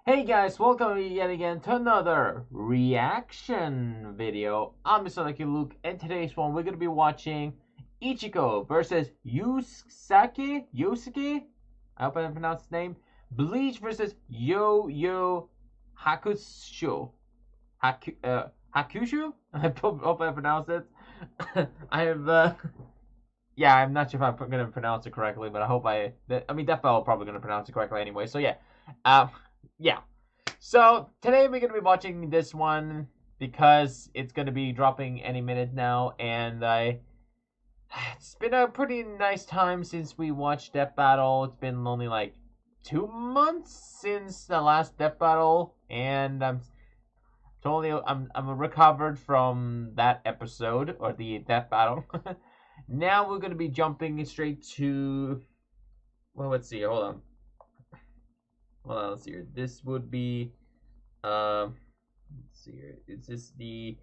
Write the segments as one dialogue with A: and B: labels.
A: Hey guys, welcome yet again to another reaction video. I'm Mr. Lucky Luke, and today's one we're gonna be watching Ichigo versus Yusuke. I hope I pronounced his name. Bleach versus Hakusho. Hakusho? I hope I pronounced it. Yeah, I'm not sure if I'm gonna pronounce it correctly, but I hope Death Battle probably gonna pronounce it correctly anyway. So yeah. Yeah. So today we're gonna be watching this one because it's gonna be dropping any minute now, and it's been a pretty nice time since we watched Death Battle. It's been only like 2 months since the last Death Battle, and I'm recovered from that episode or the Death Battle. Now we're gonna be jumping straight to, well, let's see. Hold on. Well, let's see here. This would be, let's see here. Is this the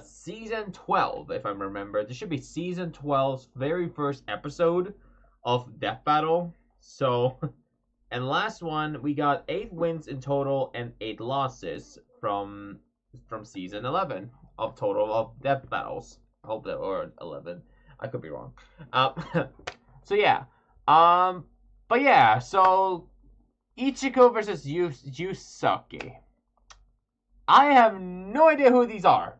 A: season 12, if I remember? This should be season 12's very first episode of Death Battle. So, and last one, we got 8 wins in total and 8 losses from season 11 of total of Death Battles. I hope that, or 11. I could be wrong. So yeah. But yeah, so Ichigo versus Yusuke. I have no idea who these are.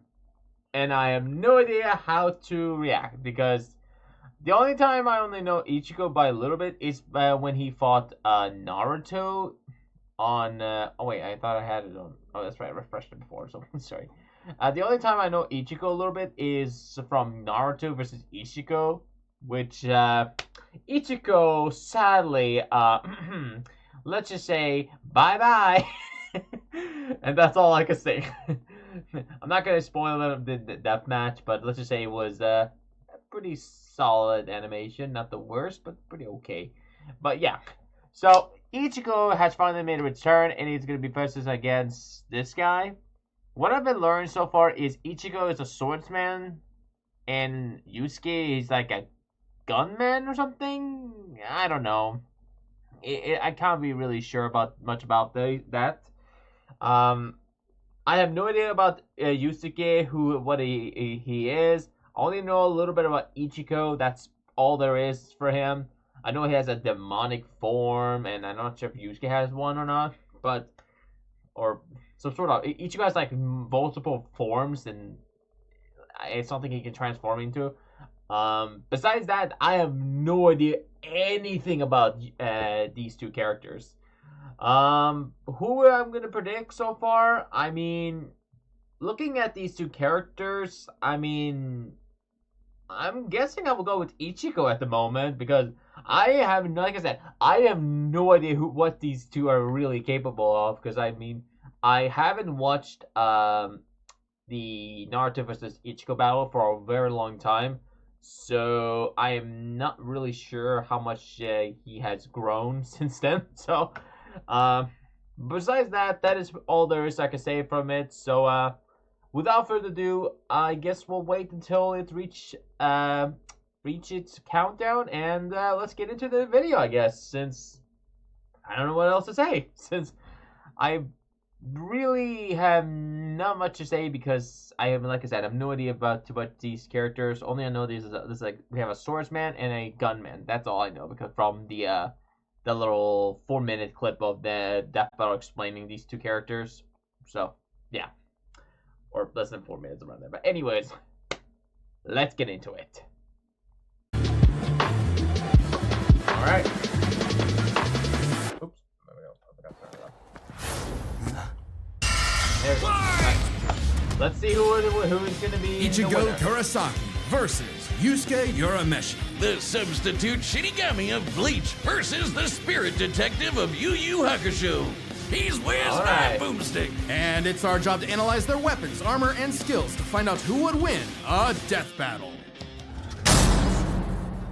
A: And I have no idea how to react. Because the only time I only know Ichigo by a little bit is when he fought Naruto on... oh wait, I thought I had it on... Oh, that's right, I refreshed it before, so sorry. The only time I know Ichigo a little bit is from Naruto versus Ichigo. Which, Ichigo, sadly, let's just say bye-bye. And that's all I can say. I'm not going to spoil the death match, but let's just say it was a pretty solid animation. Not the worst, but pretty okay. But yeah. So, Ichigo has finally made a return, and he's going to be versus against this guy. What I've been learning so far is Ichigo is a swordsman, and Yusuke is like a gunman or something? I don't know. I can't be really sure about much about that. I have no idea about Yusuke, what he is. I only know a little bit about Ichigo. That's all there is for him. I know he has a demonic form, and I'm not sure if Yusuke has one or not, but or some sort of. Ichigo has like multiple forms, and it's something he can transform into. Besides that, I have no idea anything about these two characters. Who I'm gonna predict so far? I mean, looking at these two characters, I mean, I'm guessing I will go with Ichigo at the moment because I have, like I said, I have no idea what these two are really capable of. Because I mean, I haven't watched the Naruto versus Ichigo battle for a very long time. So I am not really sure how much he has grown since then. So, besides that, that is all there is I can say from it. So, without further ado, I guess we'll wait until it reach its countdown, and let's get into the video. I guess, since I don't know what else to say, since I really have not much to say because I have, like I said, I have no idea about these characters. Only I know this is like we have a swordsman and a gunman. That's all I know because from the little 4-minute clip of the Death Battle explaining these two characters. So yeah, or less than 4 minutes around there. But anyways, let's get into it. All right. Oops. Let's see who's going to be
B: Ichigo Kurosaki versus Yusuke Urameshi.
C: The substitute Shinigami of Bleach versus the spirit detective of Yu Yu Hakusho. He's Wiz Boomstick.
B: And it's our job to analyze their weapons, armor, and skills to find out who would win a death battle.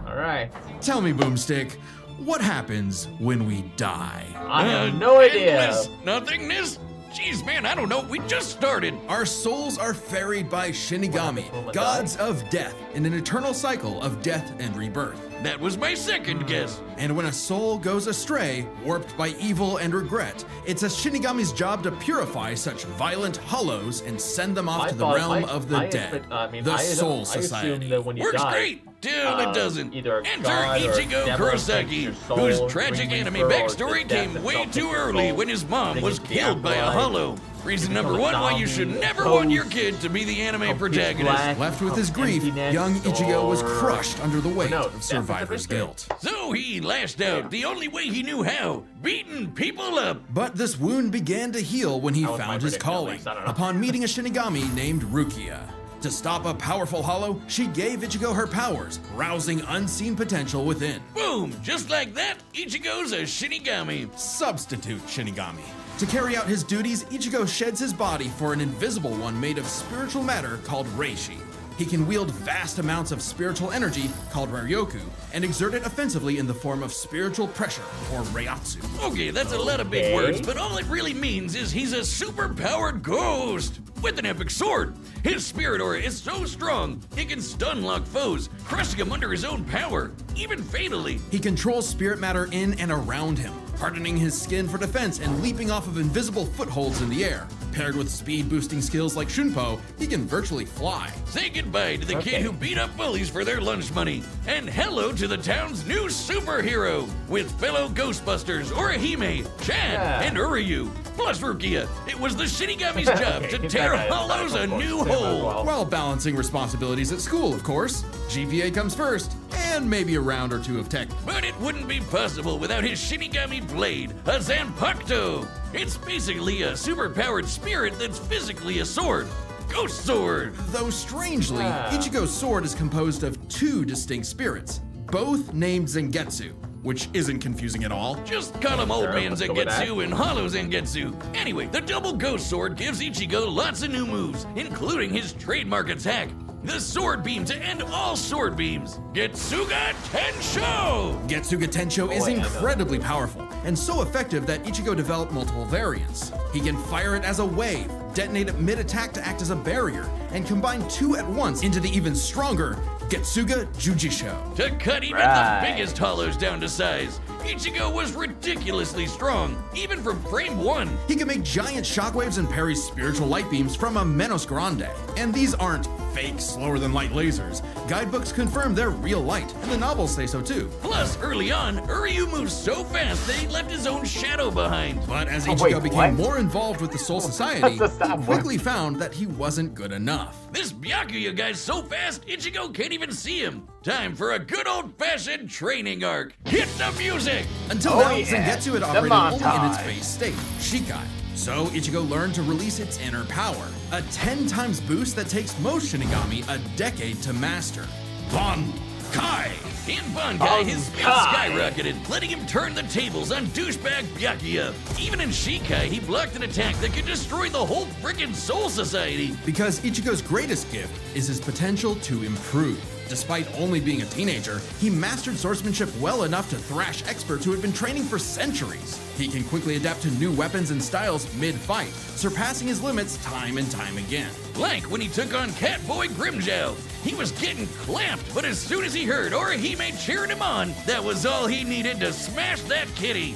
A: Alright.
B: Tell me, Boomstick, what happens when we die?
A: I have no idea.
C: Endless nothingness? Jeez, man, I don't know. We just started.
B: Our souls are ferried by Shinigami, gods of death, in an eternal cycle of death and rebirth.
C: That was my second guess.
B: And when a soul goes astray, warped by evil and regret, it's a Shinigami's job to purify such violent hollows and send them off to the realm of the dead, the Soul Society.
A: That when you
C: Works
A: die,
C: great till it doesn't.
A: either
C: Enter
A: God or
C: Ichigo
A: devil takes
C: Kurosaki,
A: your soul,
C: whose
A: Green
C: tragic anime
A: Reaper, or
C: backstory
A: the death
C: came way
A: itself
C: too
A: takes your
C: early
A: soul,
C: when his mom
A: then
C: was
A: you
C: killed by a
A: afterlife,
C: hollow. Reason
A: become
C: number
A: a
C: one why you should
A: zombie,
C: never
A: toast,
C: want your kid to be the anime
A: complete
C: protagonist.
A: black,
B: Left with his grief,
A: emptiness,
B: young Ichigo was
A: or-
B: crushed under the weight
A: No,
B: of survivor's guilt.
C: So he lashed out the only way he knew how, beating people up.
B: But this wound began to heal when he
A: That was my
B: found his
A: prediction, at
B: calling,
A: least, I don't know.
B: upon meeting a Shinigami named Rukia. To stop a powerful hollow, she gave Ichigo her powers, rousing unseen potential within.
C: Boom! Just like that, Ichigo's a Shinigami.
B: Substitute Shinigami. To carry out his duties, Ichigo sheds his body for an invisible one made of spiritual matter called Reishi. He can wield vast amounts of spiritual energy called Ryoku and exert it offensively in the form of spiritual pressure or Reiatsu.
C: Okay, that's a lot of big
A: Okay.
C: words, but all it really means is he's a super-powered ghost with an epic sword. His spirit aura is so strong, he can stun lock foes, crushing them under his own power, even fatally.
B: He controls spirit matter in and around him, hardening his skin for defense and leaping off of invisible footholds in the air. Paired with speed-boosting skills like Shunpo, he can virtually fly.
C: Say goodbye to the kid who beat up bullies for their lunch money, and hello to the town's new superhero, with fellow Ghostbusters, Orihime, Chad, and Uryu, plus Rukia. It was the Shinigami's job to tear
A: That guy is
C: hollows a
A: Dynamo
C: new
A: Force as
C: hole.
A: well.
B: While balancing responsibilities at school, of course. GPA comes first, and maybe a round or two of tech.
C: But it wouldn't be possible without his Shinigami blade, a Zanpakuto. It's basically a superpowered spirit that's physically a sword. Ghost sword.
B: Though strangely,
A: Ah.
B: Ichigo's sword is composed of two distinct spirits, both named Zangetsu, which isn't confusing at all.
C: Just call him Old
A: Sure,
C: Man
A: let's go with
C: Zangetsu and Hollow Zangetsu. Anyway, the double ghost sword gives Ichigo lots of new moves, including his trademark attack, the sword beam to end all sword beams, Getsuga Tensho!
B: Getsuga Tensho is
A: I know.
B: incredibly powerful, and so effective that Ichigo developed multiple variants. He can fire it as a wave, detonate it mid-attack to act as a barrier, and combine two at once into the even stronger Getsuga Jujisho.
C: To cut even
A: Right.
C: the biggest hollows down to size, Ichigo was ridiculously strong, even from frame 1.
B: He can make giant shockwaves and parry spiritual light beams from a Menos Grande. And these aren't fake, slower-than-light lasers. Guidebooks confirm they're real light, and the novels say so too.
C: Plus, early on, Uryu moved so fast that he left his own shadow behind.
B: But as
A: Oh,
B: Ichigo
A: wait,
B: became
A: what?
B: more involved with the Soul Society,
A: does that
B: he quickly found that he wasn't good enough.
C: This Byakuya guy's so fast, Ichigo can't even see him. Time for a good old-fashioned training arc. Hit the music!
B: Until
A: Oh,
B: now,
A: yeah.
B: Zangetsu had
A: The
B: operated only in its
A: montage.
B: base state, Shikai. So Ichigo learned to release its inner power, a 10 times boost that takes most Shinigami a decade to master. Bankai!
C: In Bankai, his speed
A: Bankai.
C: skyrocketed, letting him turn the tables on douchebag Byakuya. Even in Shikai, he blocked an attack that could destroy the whole frickin' Soul Society.
B: Because Ichigo's greatest gift is his potential to improve. Despite only being a teenager, he mastered swordsmanship well enough to thrash experts who had been training for centuries. He can quickly adapt to new weapons and styles mid-fight, surpassing his limits time and time again.
C: Like when he took on Catboy Grimjow. He was getting clamped, but as soon as he heard Orihime cheering him on, that was all he needed to smash that kitty.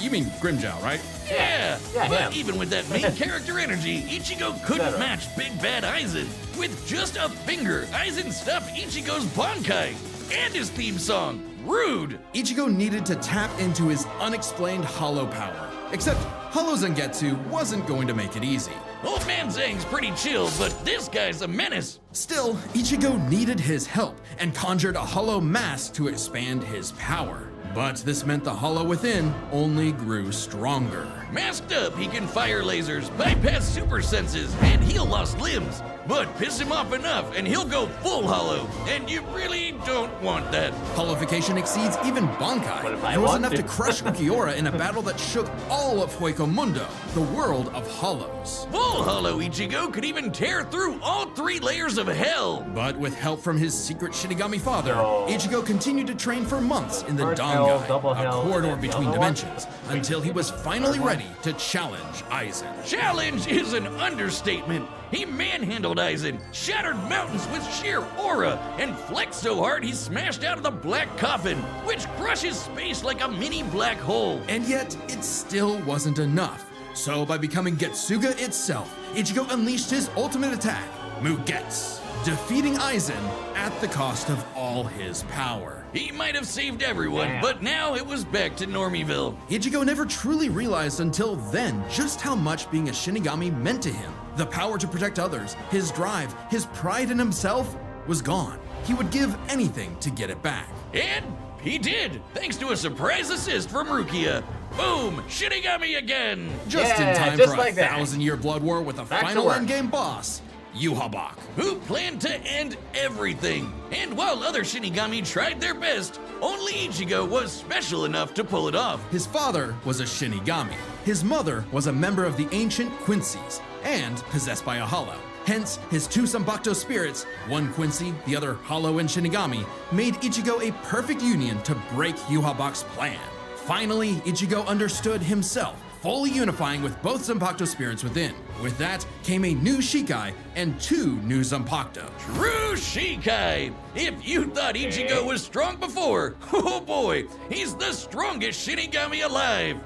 B: You mean Grimjow, right?
C: Yeah,
A: Yeah,
C: but
A: him.
C: even with that main character energy, Ichigo couldn't
A: Better.
C: match Big Bad Aizen. With just a finger, Aizen stopped Ichigo's Bankai and his theme song, Rude.
B: Ichigo needed to tap into his unexplained hollow power. Except Hollow Zangetsu wasn't going to make it easy.
C: Old Man Zang's pretty chill, but this guy's a menace.
B: Still, Ichigo needed his help and conjured a hollow mask to expand his power. But this meant the hollow within only grew stronger.
C: Masked up, he can fire lasers, bypass super senses, and heal lost limbs. but piss him off enough and he'll go full hollow, and you really don't want that.
B: Hollowification exceeds even Bankai,
A: What if I
B: and was
A: want
B: enough to
A: to?
B: crush Ukiura in a battle that shook all of Hueco Mundo, the world of hollows.
C: Full hollow Ichigo could even tear through all 3 layers of hell.
B: But with help from his secret Shinigami father,
A: No.
B: Ichigo continued to train for months in the
A: First hell,
B: Dangai,
A: double
B: a
A: hell,
B: corridor
A: and
B: between
A: another one?
B: dimensions, until he was finally ready to challenge Aizen.
C: Challenge is an understatement. He manhandled Aizen, shattered mountains with sheer aura, and flexed so hard he smashed out of the black coffin, which crushes space like a mini black hole.
B: And yet, it still wasn't enough. So by becoming Getsuga itself, Ichigo unleashed his ultimate attack, Mugetsu, defeating Aizen at the cost of all his power.
C: He might have saved everyone, but now it was back to Normieville.
B: Ichigo never truly realized until then just how much being a Shinigami meant to him. The power to protect others, his drive, his pride in himself was gone. He would give anything to get it back.
C: And he did, thanks to a surprise assist from Rukia. Boom! Shinigami again!
B: Just in
A: Yeah,
B: time
A: just
B: for
A: like
B: a
A: that.
B: 1,000-year blood war with a
A: Back to
B: final
A: work.
B: endgame boss, Yhwach.
C: Who planned to end everything. And while other Shinigami tried their best, only Ichigo was special enough to pull it off.
B: His father was a Shinigami. His mother was a member of the ancient Quincy's and possessed by a hollow. Hence, his 2 Zanpakuto spirits, one Quincy, the other hollow and Shinigami, made Ichigo a perfect union to break Yhwach's plan. Finally, Ichigo understood himself, fully unifying with both Zanpakuto spirits within. With that came a new Shikai and 2 new Zanpakuto.
C: True Shikai! If you thought Ichigo was strong before, oh boy, he's the strongest Shinigami alive.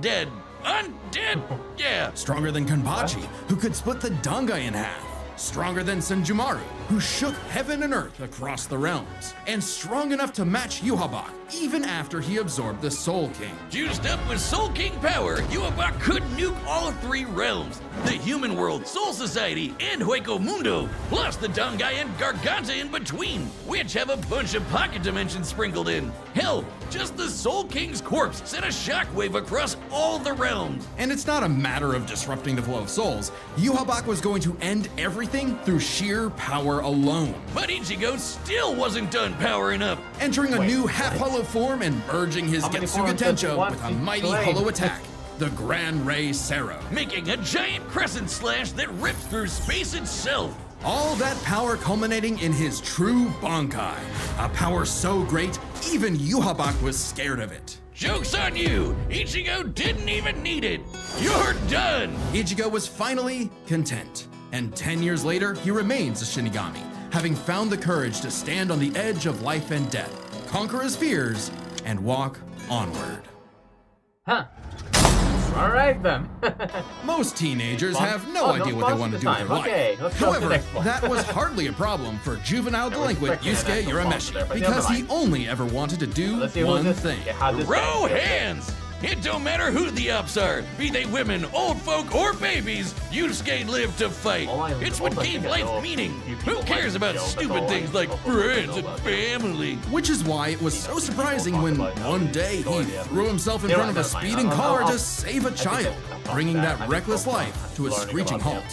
C: Dead. Undead? Yeah.
B: Stronger than Kanbachi, who could split the Dangai in half. Stronger than Senjumaru, who shook heaven and earth across the realms. And strong enough to match Yhwach, even after he absorbed the Soul King.
C: Juiced up with Soul King power, Yhwach could nuke all 3 realms. The human world, Soul Society, and Hueco Mundo, plus the Dangai and Garganta in between, which have a bunch of pocket dimensions sprinkled in. Hell, just the Soul King's corpse sent a shockwave across all the realms.
B: And it's not a matter of disrupting the flow of souls. Yhwach was going to end everything through sheer power alone.
C: But Ichigo still wasn't done powering up.
B: Entering a new half-hollow form and merging his
A: How many
B: Getsuga
A: forms does he
B: Tencho
A: want
B: with a
A: to
B: mighty
A: play?
B: hollow attack, the Gran Ray Sero.
C: Making a giant crescent slash that rips through space itself.
B: All that power culminating in his true Bankai. A power so great, even Yhwach was scared of it.
C: Joke's on you! Ichigo didn't even need it! You're done!
B: Ichigo was finally content. And 10 years later, he remains a Shinigami, having found the courage to stand on the edge of life and death, conquer his fears, and walk onward.
A: Huh. Alright then.
B: Most teenagers
A: Fun?
B: have no
A: Oh,
B: idea
A: no
B: what they
A: fun
B: want to
A: this
B: do with
A: time.
B: their
A: Okay,
B: life.
A: let's go to the
B: However,
A: next one.
B: that was hardly a problem for juvenile delinquent
A: expecting an
B: Yusuke
A: actual
B: Urameshi,
A: there, but
B: because
A: never
B: he
A: mind.
B: only ever wanted to do
A: Let's see who
B: one
A: this
B: thing.
A: Yeah, how this
C: Row
A: goes. Okay.
C: hands! It don't matter who the ops are, be they women, old folk, or babies, Yusuke lived to fight. It's what gave life meaning. Who cares about stupid things like friends and family?
B: Which is why it was so surprising when one day he threw himself in front of a speeding car to save a child, bringing that reckless life to a screeching halt.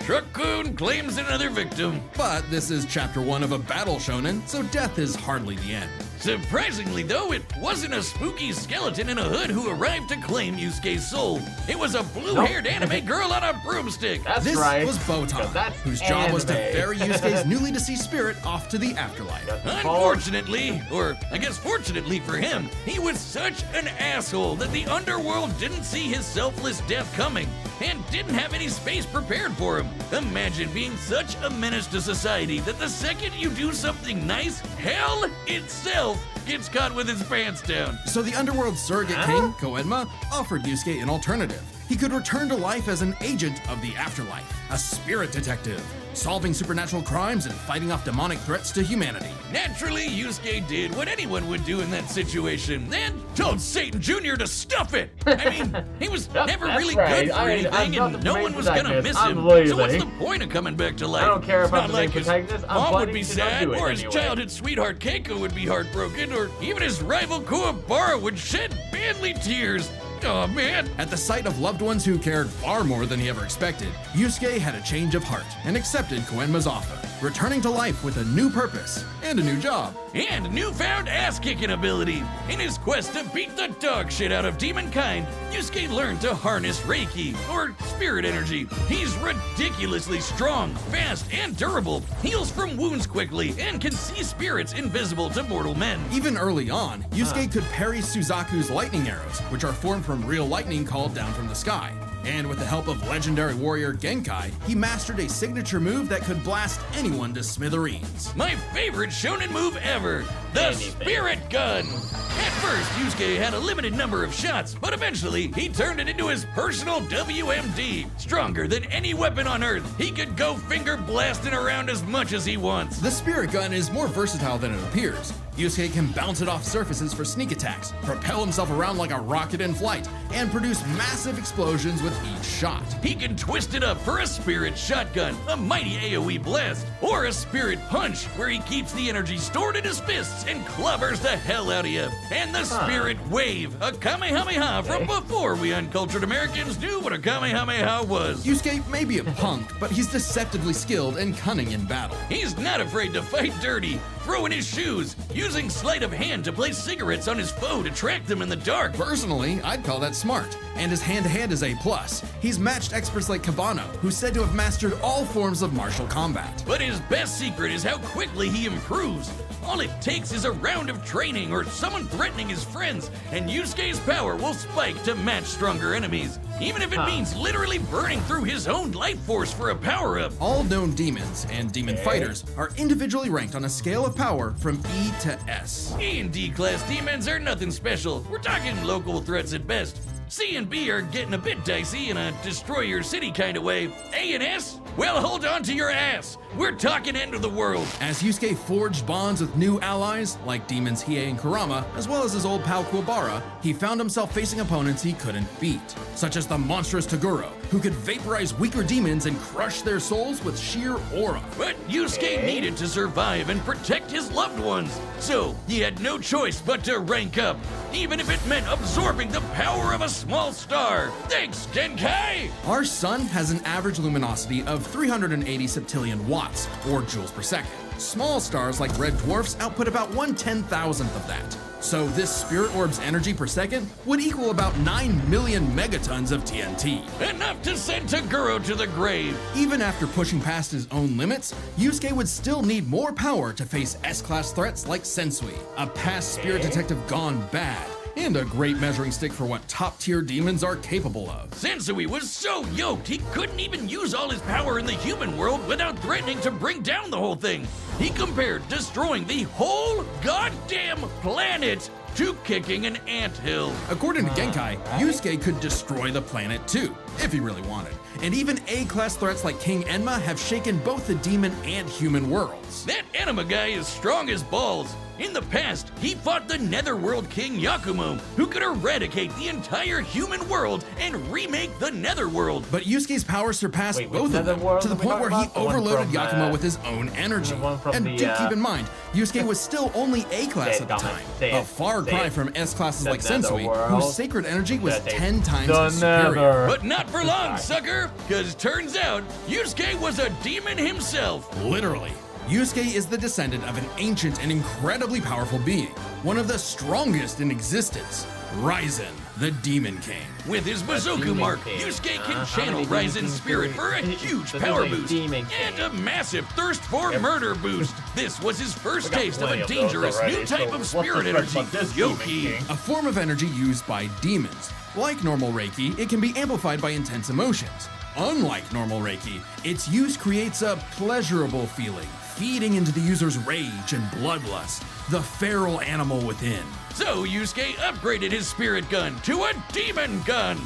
C: Truck-kun claims another victim.
B: But this is chapter 1 of a battle shonen, so death is hardly the end.
C: Surprisingly, though, it wasn't a spooky skeleton in a hood who arrived to claim Yusuke's soul. It was a blue-haired anime girl on a broomstick.
A: That's
B: This
A: right.
B: was Botan,
A: That's
B: whose job was to
A: anime.
B: ferry Yusuke's newly deceased spirit off to the afterlife.
C: Unfortunately, or I guess fortunately for him, he was such an asshole that the underworld didn't see his selfless death coming and didn't have any space prepared for him. Imagine being such a menace to society that the second you do something nice, hell itself gets caught with his pants down.
B: So the underworld surrogate king, Koenma, offered Yusuke an alternative. He could return to life as an agent of the afterlife, a spirit detective, solving supernatural crimes and fighting off demonic threats to humanity.
C: Naturally, Yusuke did what anyone would do in that situation, and told Satan Jr. to stuff it. I mean, he was
A: Yep,
C: never
A: that's
C: really
A: right.
C: good for
A: I'm
C: anything,
A: not
C: and
A: the
C: no
A: main
C: one was gonna miss
A: protagonist.
C: him.
A: I'm
C: So what's
A: leaving.
C: the point of coming back to life?
A: I don't care
C: It's
A: about
C: not
A: the main
C: like his
A: protagonist. I'm
C: mom would
A: fighting
C: be
A: to not
C: sad,
A: do it
C: or his
A: anyway.
C: childhood sweetheart Keiko would be heartbroken, or even his rival Kuwabara would shed manly tears. Oh man.
B: At the sight of loved ones who cared far more than he ever expected, Yusuke had a change of heart and accepted Koenma's offer, returning to life with a new purpose and a new job.
C: And newfound ass-kicking ability. In his quest to beat the dog shit out of demon kind, Yusuke learned to harness Reiki, or spirit energy. He's ridiculously strong, fast, and durable, heals from wounds quickly, and can see spirits invisible to mortal men.
B: Even early on, Yusuke could parry Suzaku's lightning arrows, which are formed from real lightning called down from the sky. And with the help of legendary warrior Genkai, he mastered a signature move that could blast anyone to smithereens.
C: My favorite shonen move ever, the Spirit Gun! At first, Yusuke had a limited number of shots, but eventually he turned it into his personal WMD. Stronger than any weapon on Earth, he could go finger blasting around as much as he wants.
B: The Spirit Gun is more versatile than it appears. Yusuke can bounce it off surfaces for sneak attacks, propel himself around like a rocket in flight, and produce massive explosions with each shot.
C: He can twist it up for a Spirit Shotgun, a mighty AoE blast, or a Spirit Punch, where he keeps the energy stored in his fists and clobbers the hell out of you. And the Spirit Wave, a Kamehameha from before we uncultured Americans knew what a Kamehameha was.
B: Yusuke may be a punk, but he's deceptively skilled and cunning in battle.
C: He's not afraid to fight dirty, throwing his shoes, using sleight of hand to place cigarettes on his foe to track them in the dark.
B: Personally, I'd call that smart, and his hand-to-hand is A+. He's matched experts like Kabano, who's said to have mastered all forms of martial combat.
C: But his best secret is how quickly he improves. All it takes is a round of training or someone threatening his friends, and Yusuke's power will spike to match stronger enemies, even if it means literally burning through his own life force for a power-up.
B: All known demons and demon fighters are individually ranked on a scale of power from E to S.
C: E and D class demons are nothing special. We're talking local threats at best. C and B are getting a bit dicey in a destroy your city kind of way. A and S? Well, hold on to your ass. We're talking end of the world.
B: As Yusuke forged bonds with new allies, like demons Hiei and Kurama, as well as his old pal Kuwabara, he found himself facing opponents he couldn't beat, such as the monstrous Toguro, who could vaporize weaker demons and crush their souls with sheer aura.
C: But Yusuke needed to survive and protect his loved ones, so he had no choice but to rank up, even if it meant absorbing the power of a small star. Thanks, Genkai!
B: Our sun has an average luminosity of 380 septillion watts, or joules per second. Small stars like red dwarfs output about 1/10,000th of that. So this spirit orb's energy per second would equal about 9 million megatons of TNT.
C: Enough to send Toguro to the grave.
B: Even after pushing past his own limits, Yusuke would still need more power to face S-class threats like Sensui, a past spirit detective gone bad, and a great measuring stick for what top-tier demons are capable of.
C: Sensui was so yoked he couldn't even use all his power in the human world without threatening to bring down the whole thing. He compared destroying the whole goddamn planet to kicking an anthill.
B: According to Genkai, Yusuke could destroy the planet too, if he really wanted. And even A-class threats like King Enma have shaken both the demon and human worlds.
C: That anima guy is strong as balls. In the past, he fought the Netherworld King Yakumo, who could eradicate the entire human world and remake the Netherworld.
B: But Yusuke's power surpassed both of them, to the point where he overloaded Yakumo with his own energy. And do keep in mind, Yusuke was still only A-class at the time, a far cry from S-classes like Sensui, whose sacred energy was 10 times his superior.
C: But not for long, sucker, because turns out Yusuke was a demon himself.
B: Literally. Yusuke is the descendant of an ancient and incredibly powerful being, one of the strongest in existence, Ryzen, the Demon King.
C: With his Bazooka mark, Yusuke can channel Ryzen's spirit for a huge power boost and a massive thirst for murder boost. This was his first taste of a dangerous new type of spirit energy, Yoki.
B: A form of energy used by demons. Like normal Reiki, it can be amplified by intense emotions. Unlike normal Reiki, its use creates a pleasurable feeling, feeding into the user's rage and bloodlust, the feral animal within.
C: So Yusuke upgraded his spirit gun to a demon gun.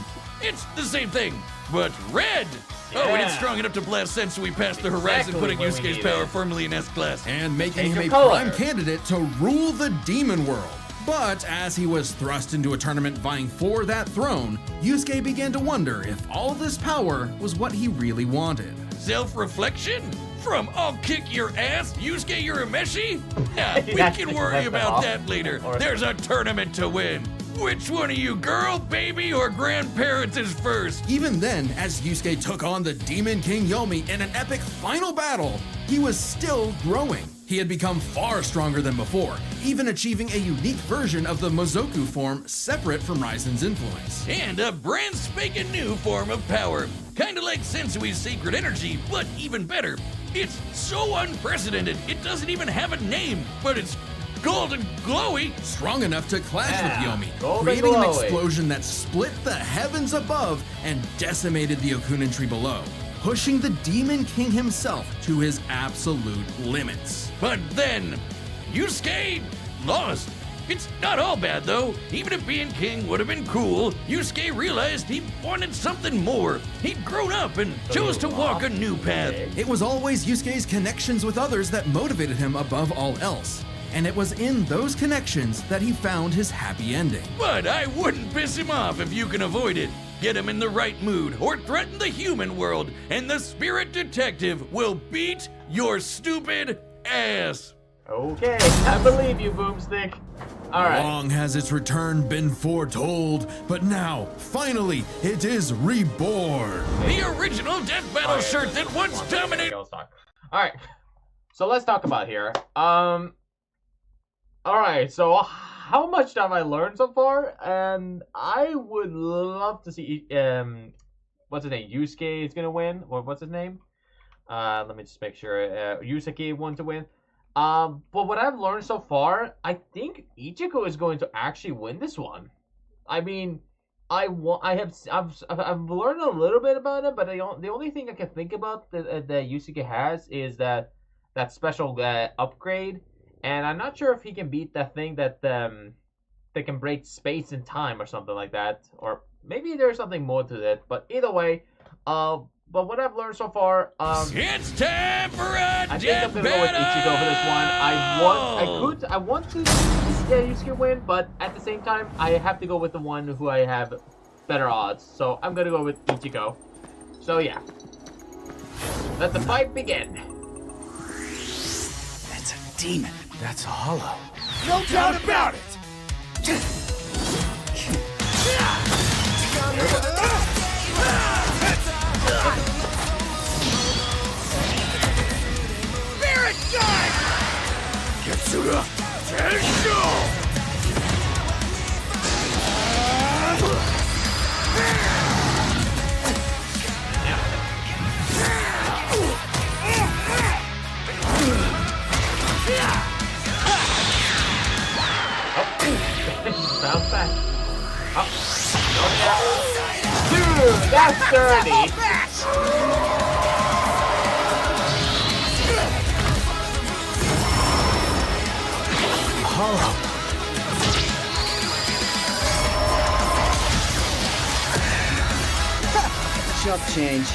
C: It's the same thing, but red. Oh, and it's strong enough to blast Sensui past the horizon, putting Yusuke's power firmly in S-class.
B: And making him a prime candidate to rule the demon world. But as he was thrust into a tournament vying for that throne, Yusuke began to wonder if all this power was what he really wanted.
C: Self-reflection? From I'll kick your ass, Yusuke Urameshi? Nah, we can worry about that later. There's a tournament to win. Which one of you, girl, baby, or grandparents is first?
B: Even then, as Yusuke took on the Demon King Yomi in an epic final battle, he was still growing. He had become far stronger than before, even achieving a unique version of the Mozoku form separate from Raizen's influence.
C: And a brand spanking new form of power. Kinda like Sensui's sacred energy, but even better. It's so unprecedented, it doesn't even have a name, but it's golden glowy.
B: Strong enough to clash with Yomi,
A: golden
B: creating an
A: glowy.
B: explosion that split the heavens above and decimated the Okunin tree below, pushing the Demon King himself to his absolute limits.
C: But then, Yusuke lost. It's not all bad though. Even if being king would have been cool, Yusuke realized he wanted something more. He'd grown up and chose to walk a new path.
B: It was always Yusuke's connections with others that motivated him above all else. And it was in those connections that he found his happy ending.
C: But I wouldn't piss him off if you can avoid it. Get him in the right mood or threaten the human world, and the spirit detective will beat your stupid ass.
A: Okay, I believe you, Boomstick. All right.
B: Long has its return been foretold, but now, finally, it is reborn.
C: The original Death Battle shirt that once dominated.
A: All right, so let's talk about here. All right, so how much have I learned so far? And I would love to see what's his name? Yusuke is gonna win, or what's his name? Let me just make sure. Yusuke won to win. But what I've learned so far, I think Ichigo is going to actually win this one. I mean, I've learned a little bit about it, but the only thing I can think about that Yusuke has is that special upgrade, and I'm not sure if he can beat that thing that can break space and time or something like that, or maybe there's something more to it. But either way, but what I've learned so far,
C: it's time for a
A: I think I'm gonna go with Ichigo for this one. I want to Yusuke win, but at the same time, I have to go with the one who I have better odds. So I'm gonna go with Ichigo. So yeah, let the fight begin.
D: That's a demon. That's a hollow.
E: No doubt about it! Spirit Guide! Getsuga Tensho!
A: Bounce back. Dude, that's dirty.
D: Hollow. Chump change.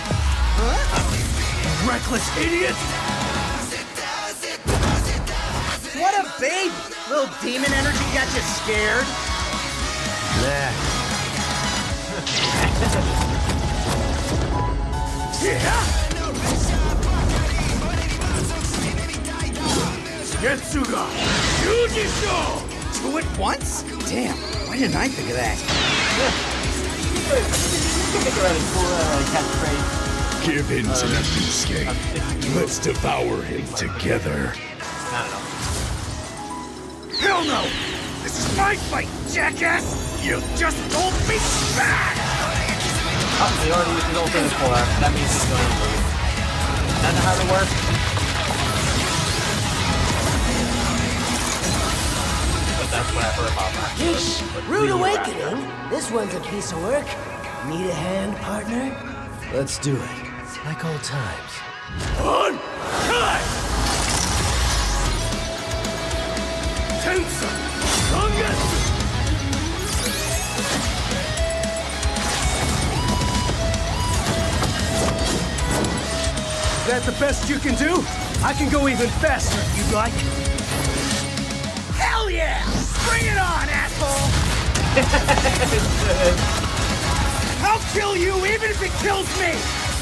E: Reckless idiot!
D: What a baby! Little demon energy got you scared?
E: Getsuga Yujisho!
D: Two at once? Damn, why didn't I think of that?
E: Give in to that Yusuke. Let's devour him together. Hell no! This is my fight, jackass! You just told me back!
A: Oh, he already used his ultimate for her. That means he's going to lose. Is that how it works? But that's what I heard about that.
F: Yeesh, rude awakening. This one's a piece of work. Need a hand, partner?
D: Let's do it. Like old times.
E: On time! Tensa! Strongest!
D: Is that the best you can do? I can go even faster if you'd like.
E: Hell yeah! Bring it on, asshole! I'll kill you even if it kills me!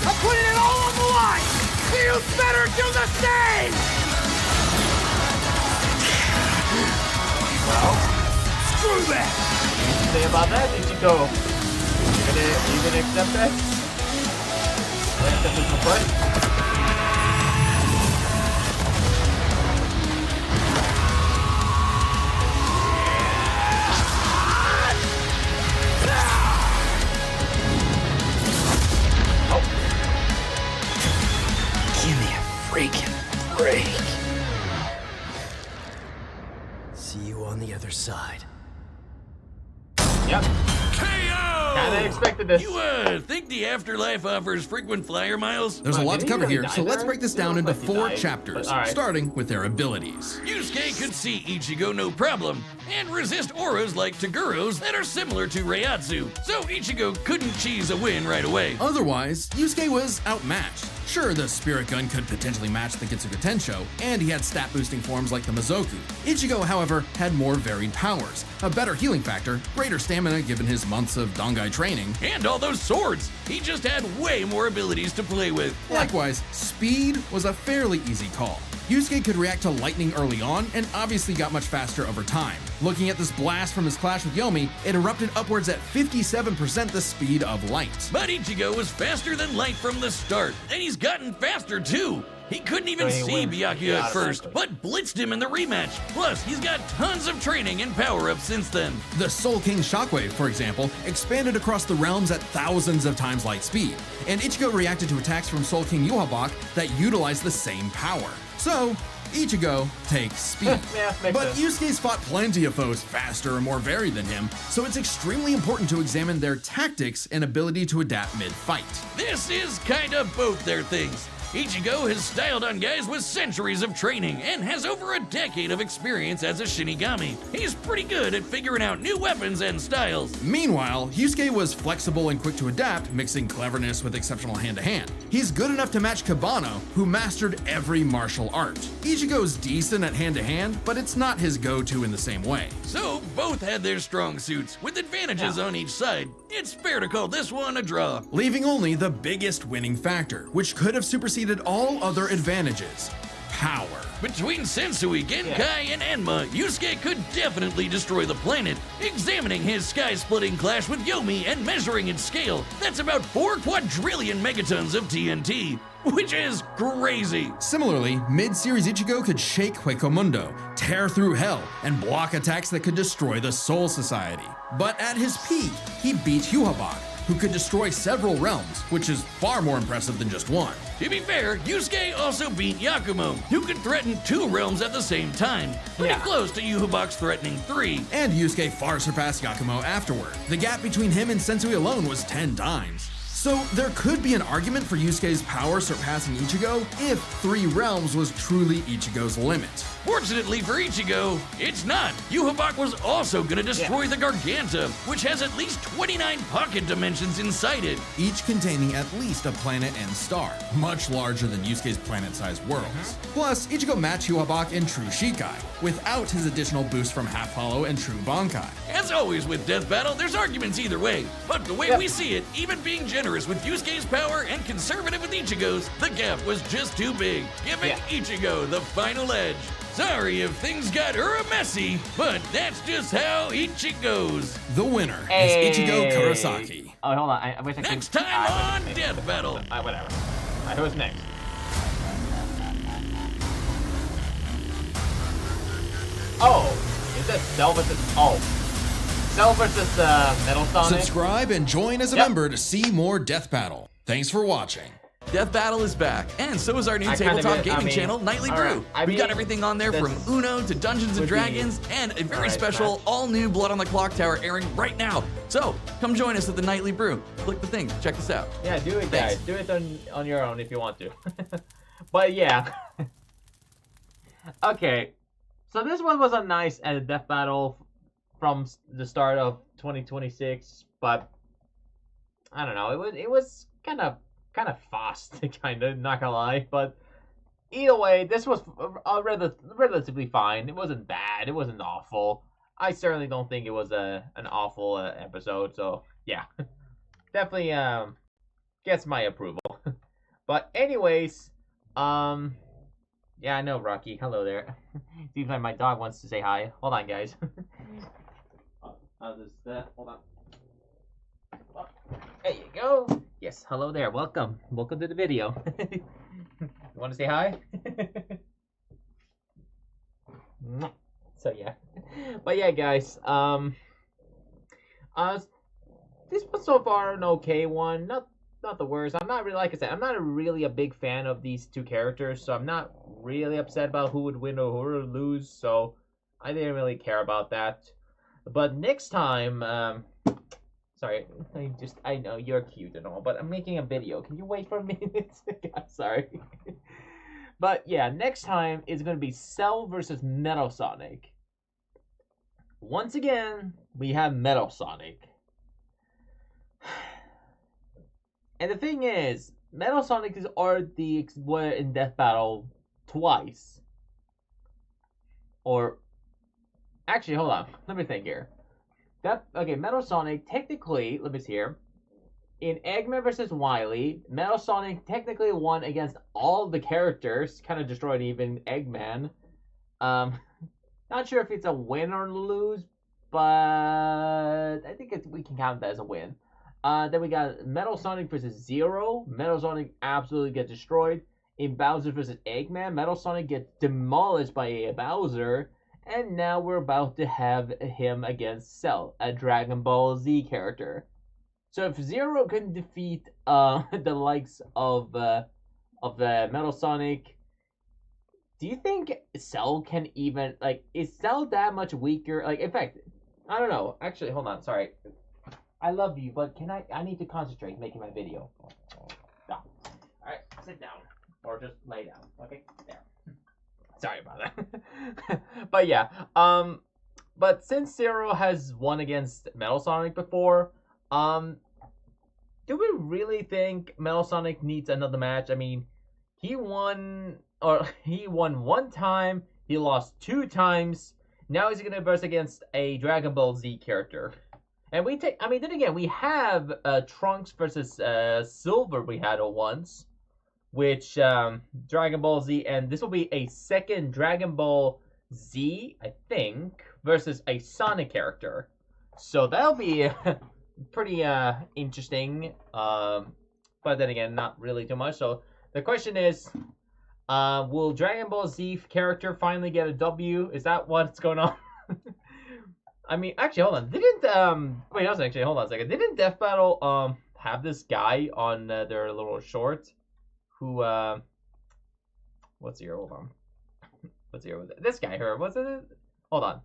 E: I'm putting it all on the line! You better do the same!
A: Well,
E: Screw that!
A: say about that, Ichigo? You gonna accept that? Accept this request?
D: Give me a freaking break. See you on the other side.
A: Yep.
C: KO!
A: Kinda expected this.
C: You, think the afterlife offers frequent flyer miles?
B: There's a lot to
A: Did he
B: cover
A: really
B: here,
A: die
B: so let's
A: there?
B: break this
A: It
B: down
A: looked
B: into
A: like he
B: 4
A: died,
B: chapters,
A: but alright.
B: starting with their abilities.
C: Yusuke could see Ichigo no problem, and resist auras like Taguro's that are similar to Reiatsu, so Ichigo couldn't cheese a win right away.
B: Otherwise, Yusuke was outmatched. Sure, the Spirit Gun could potentially match the Getsuga Tensho, and he had stat-boosting forms like the Mizoku. Ichigo, however, had more varied powers, a better healing factor, greater stamina given his months of Dangai training.
C: And all those swords! He just had way more abilities to play with.
B: Likewise, speed was a fairly easy call. Yusuke could react to lightning early on, and obviously got much faster over time. Looking at this blast from his clash with Yomi, it erupted upwards at 57% the speed of light.
C: But Ichigo was faster than light from the start, and he's gotten faster too. He couldn't even
A: So he
C: see
A: wins.
C: Byakuya
A: Yeah,
C: at first,
A: exactly.
C: but blitzed him in the rematch. Plus, he's got tons of training and power-ups since then.
B: The Soul King Shockwave, for example, expanded across the realms at thousands of times light speed, and Ichigo reacted to attacks from Soul King Yuhabak that utilized the same power. So, Ichigo takes speed.
A: Yeah, makes
B: But
A: sense.
B: Yusuke's fought plenty of foes faster and more varied than him, so it's extremely important to examine their tactics and ability to adapt mid-fight.
C: This is kinda both their things. Ichigo has styled on guys with centuries of training and has over a decade of experience as a Shinigami. He's pretty good at figuring out new weapons and styles.
B: Meanwhile, Yusuke was flexible and quick to adapt, mixing cleverness with exceptional hand-to-hand. He's good enough to match Kabano, who mastered every martial art. Ichigo's decent at hand-to-hand, but it's not his go-to in the same way.
C: So, both had their strong suits, with advantages on each side. It's fair to call this one a draw.
B: Leaving only the biggest winning factor, which could have superseded all other advantages: power.
C: Between Sensui, Genkai, and Enma, Yusuke could definitely destroy the planet. Examining his sky-splitting clash with Yomi and measuring its scale, that's about 4 quadrillion megatons of TNT, which is crazy.
B: Similarly, mid-series Ichigo could shake Huecomundo, tear through hell, and block attacks that could destroy the Soul Society. But at his peak, he beat Yuhabak, who could destroy several realms, which is far more impressive than just one.
C: To be fair, Yusuke also beat Yakumo, who could threaten 2 realms at the same time, pretty close to Yuhabak's threatening 3.
B: And Yusuke far surpassed Yakumo afterward. The gap between him and Sensui alone was 10 times. So there could be an argument for Yusuke's power surpassing Ichigo if 3 realms was truly Ichigo's limit.
C: Fortunately for Ichigo, it's not. Yuhabak was also gonna destroy the Garganta, which has at least 29 pocket dimensions inside it.
B: Each containing at least a planet and star, much larger than Yusuke's planet-sized worlds. Plus, Ichigo matched Yuhabak in True Shikai, without his additional boost from Half Hollow and True Bankai.
C: As always with Death Battle, there's arguments either way. But the way we see it, even being generous with Yusuke's power and conservative with Ichigo's, the gap was just too big, giving Ichigo the final edge. Sorry if things got messy, but that's just how Ichi goes.
B: The winner is Ichigo Kurosaki.
A: Oh, hold on. I wish I could.
C: Next time on Death Battle.
A: Whatever. Who's next? Oh, is that Cell versus? Oh, Cell versus Metal Sonic.
B: Subscribe and join as a member to see more Death Battle. Thanks for watching.
G: Death Battle is back, and so is our new tabletop gaming channel, Nightly Brew. We've got everything on there from Uno to Dungeons and Dragons, and a very special all-new Blood on the Clock Tower airing right now. So, come join us at the Nightly Brew. Click the thing, check this out.
A: Yeah, do it,
G: Thanks.
A: guys. Do it on your own if you want to. But yeah. Okay. So this one was a nice Death Battle from the start of 2026, but I don't know. It was kind of fast, kind of, not gonna lie. But either way, this was relatively fine. It wasn't bad. It wasn't awful. I certainly don't think it was an awful episode. So yeah, definitely gets my approval. But anyways, yeah, I know, Rocky. Hello there. Seems like my dog wants to say hi. Hold on, guys. I'll just, hold on. There you go. Yes, hello there. Welcome. Welcome to the video. You want to say hi? So yeah. But yeah, guys. This was so far an okay one. Not the worst. I'm not really, like I said, I'm not really a big fan of these two characters, so I'm not really upset about who would win or who would lose. So I didn't really care about that. But next time, sorry, I know you're cute and all, but I'm making a video. Can you wait for a minute? I'm sorry. But yeah, next time is going to be Cell versus Metal Sonic. Once again, we have Metal Sonic. And the thing is, Metal Sonic is already were in Death Battle twice. Or actually, hold on. Let me think here. Okay, Metal Sonic, technically, let me see here. In Eggman vs. Wily, Metal Sonic technically won against all the characters, kind of destroyed even Eggman. Not sure if it's a win or lose, but I think we can count that as a win. Then we got Metal Sonic vs. Zero. Metal Sonic absolutely gets destroyed. In Bowser vs. Eggman, Metal Sonic gets demolished by Bowser. And now we're about to have him against Cell, a Dragon Ball Z character. So if Zero can defeat the likes of Metal Sonic, do you think Cell can even, like, is Cell that much weaker? Like, in fact, I don't know. Actually, hold on. Sorry. I love you, but I need to concentrate making my video. Stop. Alright, sit down. Or just lay down. Okay? There. Sorry about that. But yeah, but since Zero has won against Metal Sonic before, do we really think Metal Sonic needs another match? I mean, he won one time, he lost 2 times, now he's gonna verse against a Dragon Ball Z character. And then again, we have Trunks versus Silver we had once, which Dragon Ball Z, and this will be a second Dragon Ball Z, I think, versus a Sonic character. So that'll be pretty interesting. But then again, not really too much. So the question is, will Dragon Ball Z character finally get a W? Is that what's going on? I mean, actually, hold on. Hold on a second. Didn't Death Battle have this guy on their little short? Who what's here? Hold on. What's here? This guy here. What's it? Hold on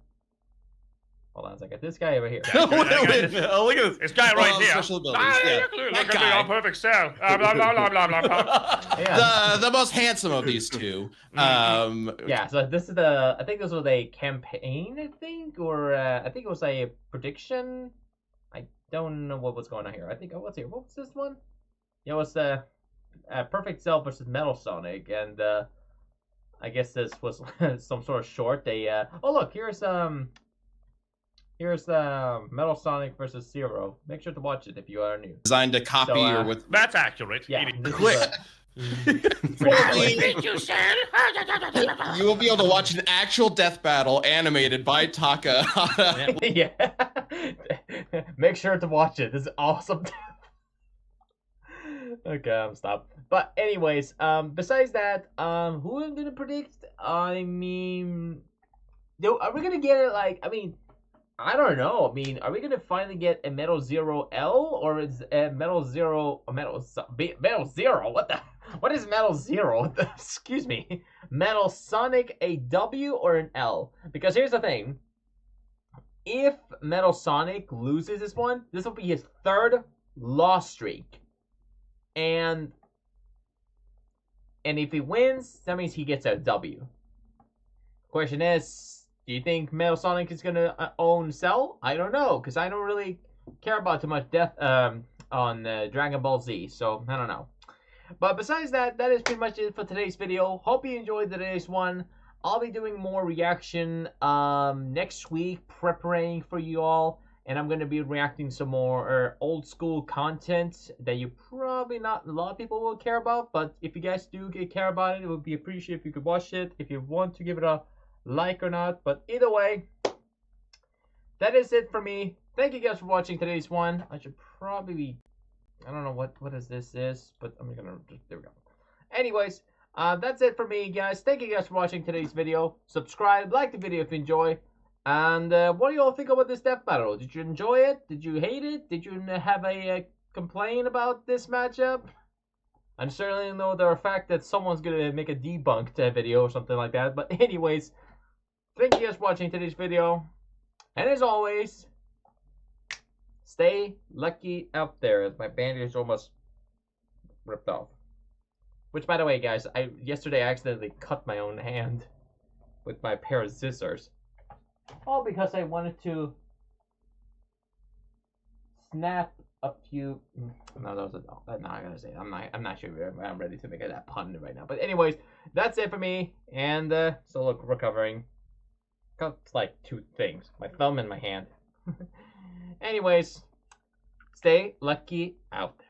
A: a second. This guy over here.
H: Oh, look at this. This guy right here.
B: Special abilities.
H: Look at me on perfect cell. Blah, blah, blah, blah, blah, blah.
A: Yeah.
B: The most handsome of these two.
A: Yeah, so this is I think this was a campaign, or I think it was a prediction. I don't know what was going on here. I think, what was this one? Yeah, it was Perfect Cell versus Metal Sonic, and I guess this was some sort of short. Oh look, here's Metal Sonic versus Zero. Make sure to watch it if you are new.
B: Designed to copy or with.
H: That's accurate.
A: Yeah,
B: Click. You will be able to watch an actual death battle animated by Taka.
A: Yeah. Make sure to watch it. This is awesome. Okay, stop. But anyways, besides that, who I'm gonna predict? I mean, are we gonna get it? Like, I mean, I don't know. I mean, are we gonna finally get a Metal Zero L, or is Metal Zero Metal Zero? What is Metal Zero? Excuse me. Metal Sonic a W or an L? Because here's the thing. If Metal Sonic loses this one, this will be his 3rd loss streak. And if he wins, that means he gets a W. Question is, do you think Metal Sonic is gonna own Cell? I don't know, because I don't really care about too much death on Dragon Ball Z, so I don't know. But besides that, that is pretty much it for today's video. Hope you enjoyed today's one. I'll be doing more reaction next week, preparing for you all. And I'm going to be reacting some more old school content that you probably not a lot of people will care about. But if you guys do care about it, it would be appreciated if you could watch it. If you want to give it a like or not. But either way, that is it for me. Thank you guys for watching today's one. I should probably be, I don't know what this is, but I'm gonna just, there we go. Anyways, that's it for me, guys. Thank you guys for watching today's video. Subscribe, like the video if you enjoy. And what do you all think about this death battle? Did you enjoy it? Did you hate it? Did you have a complaint about this matchup? I certainly know the fact that someone's gonna make a debunked video or something like that. But anyways, thank you guys for watching today's video. And as always, stay lucky out there, as my bandage is almost ripped off. Which, by the way, guys, yesterday I accidentally cut my own hand with my pair of scissors. All because I wanted to snap a few. No, that was I'm not gonna say it. I'm not sure I'm ready to make that pun right now. But anyways, that's it for me. And still recovering. Got like 2 things: my thumb and my hand. Anyways, stay lucky out.